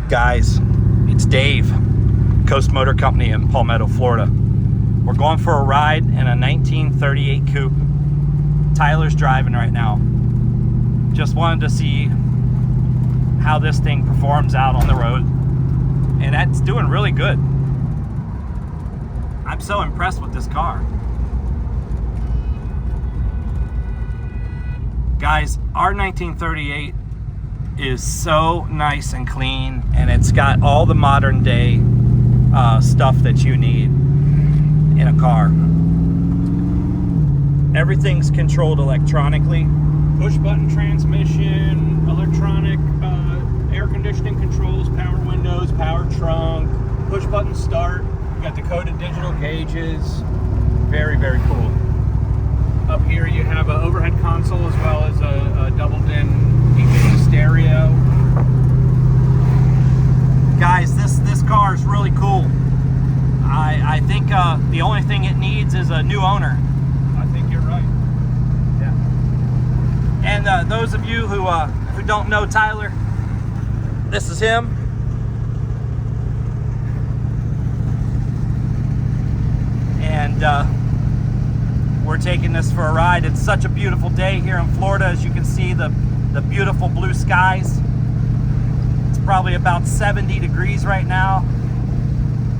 Guys, it's Dave, Coast Motor Company in Palmetto, Florida. We're going for a ride in a 1938 coupe. Tyler's driving right now. Just wanted to see how this thing performs out on the road, and that's doing really good. I'm so impressed with this car. Guys, our 1938 is so nice and clean, and it's got all the modern day stuff that you need in a car. Everything's controlled electronically. Push button transmission, electronic air conditioning controls, power windows, power trunk, push button start. You got decoded digital gauges. Very, very cool. Up here you have an overhead console as well as a doubled-in DVD stereo. Guys, this car is really cool. I think the only thing it needs is a new owner. I think you're right. Yeah. And those of you who don't know Tyler, this is him. And we're taking this for a ride. It's such a beautiful day here in Florida. As you can see, the beautiful blue skies. It's probably about 70 degrees right now.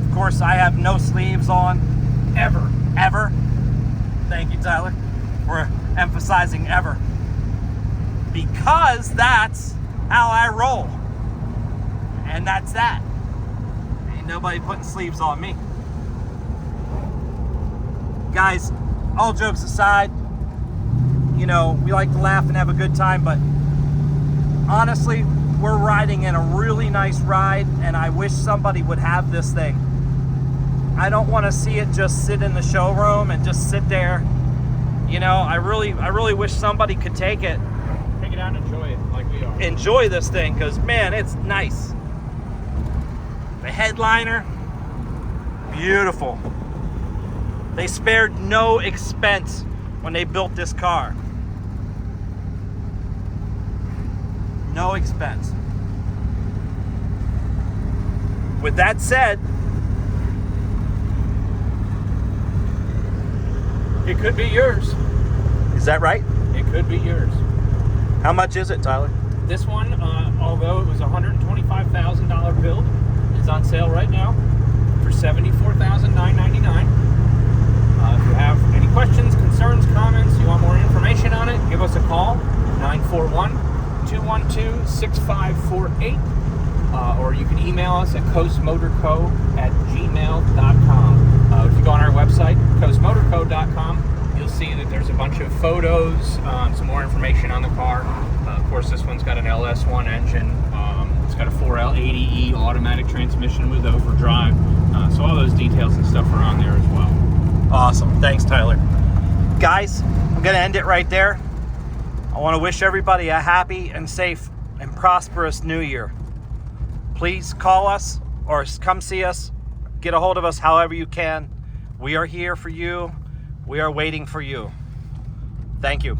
Of course, I have no sleeves on, ever. Thank you, Tyler, for emphasizing ever. Because that's how I roll. And that's that. Ain't nobody putting sleeves on me. Guys, all jokes aside, you know, we like to laugh and have a good time, but honestly, we're riding in a really nice ride, and I wish somebody would have this thing. I don't want to see it just sit in the showroom and just sit there. You know, I really wish somebody could take it. Take it out and enjoy it like we are. Enjoy this thing, because man, it's nice. The headliner, beautiful. They spared no expense when they built this car. No expense. With that said, It could be yours. is that right? It could be yours. How much is it, Tyler? This one, although it was a $125,000 build, is on sale right now for $74,999. If you have any questions, concerns, comments, you want more information on it, give us a call, 941-212-6548. Or you can email us at coastmotorco@gmail.com. If you go on our website, coastmotorco.com, you'll see that there's a bunch of photos, some more information on the car. Of course, this one's got an LS1 engine. It's got a 4L80E automatic transmission with overdrive. So all those details and stuff are on there as well. Awesome. Thanks, Tyler. Guys, I'm going to end it right there. I want to wish everybody a happy and safe and prosperous new year. Please call us or come see us. Get a hold of us however you can. We are here for you. We are waiting for you. Thank you.